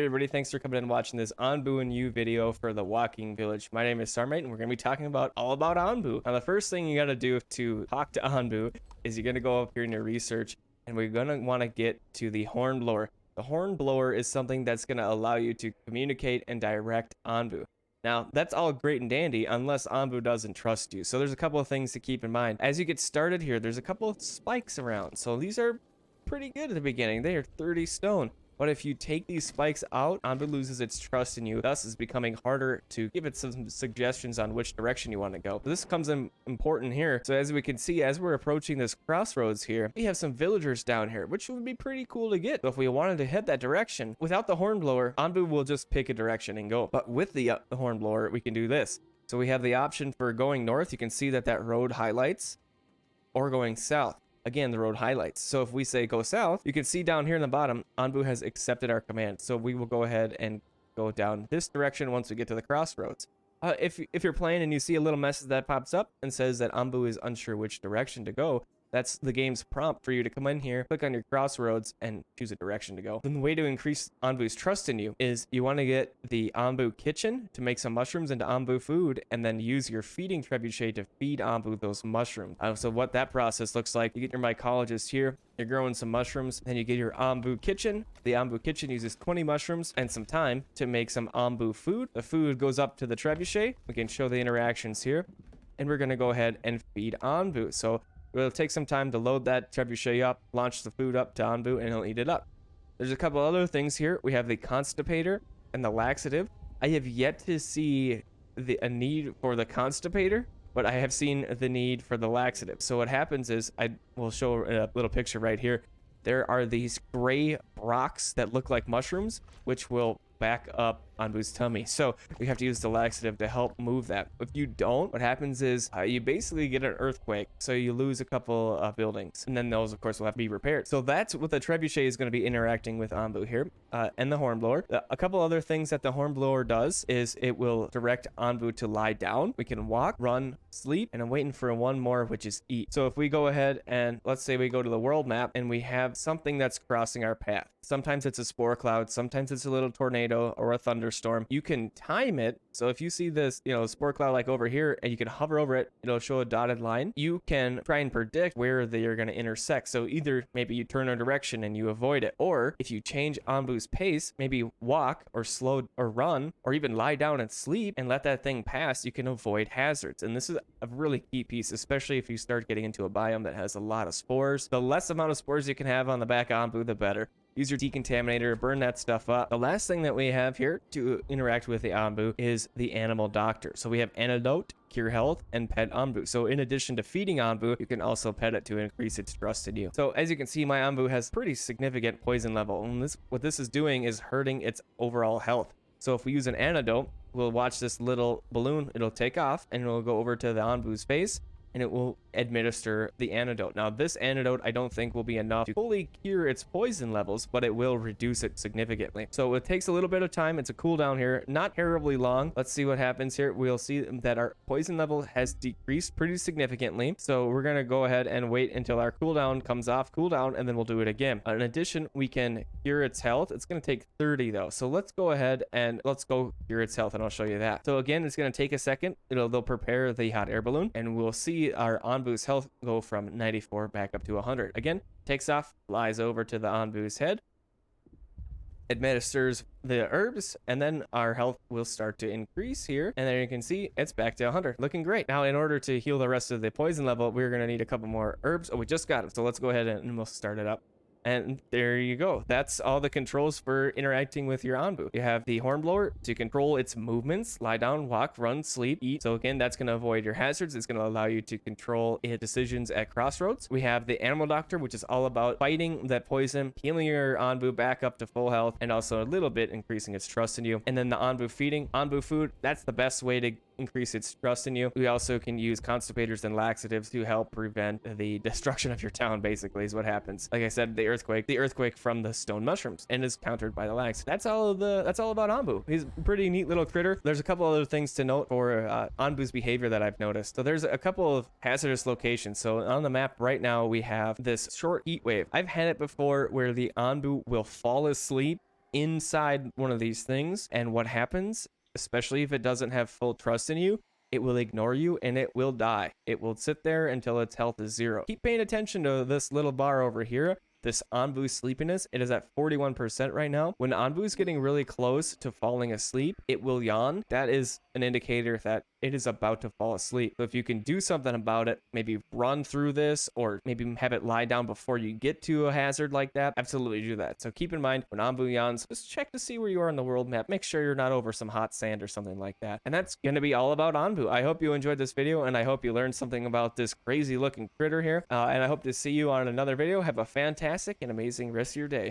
everybody, thanks for coming in and watching this Onbu and You video for the Walking Village. My name is Sarmate, and we're going to be talking all about Onbu. Now, the first thing you got to do to talk to Onbu is you're going to go up here in your research, and we're going to want to get to the Hornblower. The Hornblower is something that's going to allow you to communicate and direct Onbu. Now, that's all great and dandy unless Onbu doesn't trust you. So there's a couple of things to keep in mind. As you get started here, there's a couple of spikes around. So these are pretty good at the beginning. They are 30 stone. But if you take these spikes out, Onbu loses its trust in you. Thus, it's becoming harder to give it some suggestions on which direction you want to go. This comes in important here. So as we can see, as we're approaching this crossroads here, we have some villagers down here, which would be pretty cool to get. So if we wanted to head that direction, without the Hornblower, Onbu will just pick a direction and go. But with the Hornblower, we can do this. So we have the option for going north. You can see that road highlights, or going south. Again, the road highlights. So if we say go south, you can see down here in the bottom, Onbu has accepted our command. So we will go ahead and go down this direction once we get to the crossroads. If you're playing and you see a little message that pops up and says that Onbu is unsure which direction to go, that's the game's prompt for you to come in here, click on your crossroads, and choose a direction to go. Then the way to increase Onbu's trust in you is you want to get the Onbu kitchen to make some mushrooms into Onbu food, and then use your feeding trebuchet to feed Onbu those mushrooms. So what that process looks like, you get your mycologist here, you're growing some mushrooms, then you get your Onbu kitchen. The Onbu kitchen uses 20 mushrooms and some time to make some Onbu food. The food goes up to the trebuchet. We can show the interactions here, and we're going to go ahead and feed Onbu. So it'll take some time to load that trebuchet up, launch the food up to Onbu, and he'll eat it up. There's a couple other things here. We have the constipator and the laxative. I have yet to see a need for the constipator, but I have seen the need for the laxative. So what happens is, I will show a little picture right here. There are these gray rocks that look like mushrooms, which will back up Onbu's tummy. So we have to use the laxative to help move that. If you don't, what happens is you basically get an earthquake. So you lose a couple buildings, and then those of course will have to be repaired. So that's what the trebuchet is going to be interacting with Onbu here, and the Hornblower. A couple other things that the Hornblower does is it will direct Onbu to lie down. We can walk, run, sleep, and I'm waiting for one more, which is eat. So if we go ahead and let's say we go to the world map and we have something that's crossing our path. Sometimes it's a spore cloud, sometimes it's a little tornado or a thunderstorm. You can time it. So if you see this, spore cloud like over here, and you can hover over it, it'll show a dotted line. You can try and predict where they are going to intersect. So either maybe you turn a direction and you avoid it, or if you change Onbu's pace, maybe walk or slow or run, or even lie down and sleep and let that thing pass, you can avoid hazards. And this is a really key piece, especially if you start getting into a biome that has a lot of spores. The less amount of spores you can have on the back of Onbu, the better. Use your decontaminator, burn that stuff up. The last thing that we have here to interact with the Onbu is the animal doctor. So we have antidote, cure health, and pet Onbu. So in addition to feeding Onbu, you can also pet it to increase its trust in you. So as you can see, my Onbu has pretty significant poison level, and what this is doing is hurting its overall health. So if we use an antidote, we'll watch this little balloon, it'll take off, and it'll go over to the Onbu's face, and it will administer the antidote. Now, this antidote I don't think will be enough to fully cure its poison levels, but it will reduce it significantly. So it takes a little bit of time. It's a cooldown here, not terribly long. Let's see what happens here. We'll see that our poison level has decreased pretty significantly. So we're gonna go ahead and wait until our cooldown comes off cooldown, and then we'll do it again. In addition, we can cure its health. It's gonna take 30 though. So let's go ahead and let's go cure its health, and I'll show you that. So again, it's gonna take a second. They'll prepare the hot air balloon, and we'll see our Onbu's health go from 94 back up to 100. Again, takes off, flies over to the Onbu's head, administers the herbs, and then our health will start to increase here, and there you can see it's back to 100, looking great. Now, in order to heal the rest of the poison level, we're going to need a couple more herbs. Oh, we just got them, so let's go ahead and we'll start it up. And there you go. That's all the controls for interacting with your Onbu. You have the Hornblower to control its movements, lie down, walk, run, sleep, eat. So again, that's going to avoid your hazards. It's going to allow you to control its decisions at crossroads. We have the Animal Doctor, which is all about fighting that poison, healing your Onbu back up to full health, and also a little bit increasing its trust in you. And then the Onbu feeding, Onbu food, that's the best way to increase its trust in you. We also can use constipators and laxatives to help prevent the destruction of your town, basically, is what happens. Like I said, the earthquake from the stone mushrooms, and is countered by the lax. That's all about Onbu. He's a pretty neat little critter. There's a couple other things to note for Onbu's behavior that I've noticed. So there's a couple of hazardous locations. So on the map right now, we have this short heat wave. I've had it before where the Onbu will fall asleep inside one of these things. And what happens, especially if it doesn't have full trust in you, it will ignore you and it will die. It will sit there until its health is 0. Keep paying attention to this little bar over here. This Onbu sleepiness, it is at 41% right now. When Onbu is getting really close to falling asleep, it will yawn. That is an indicator that it is about to fall asleep. So if you can do something about it, maybe run through this or maybe have it lie down before you get to a hazard like that, absolutely do that. So keep in mind when Onbu yawns, just check to see where you are on the world map. Make sure you're not over some hot sand or something like that. And that's going to be all about Onbu. I hope you enjoyed this video and I hope you learned something about this crazy looking critter here. And I hope to see you on another video. Have a fantastic and amazing rest of your day.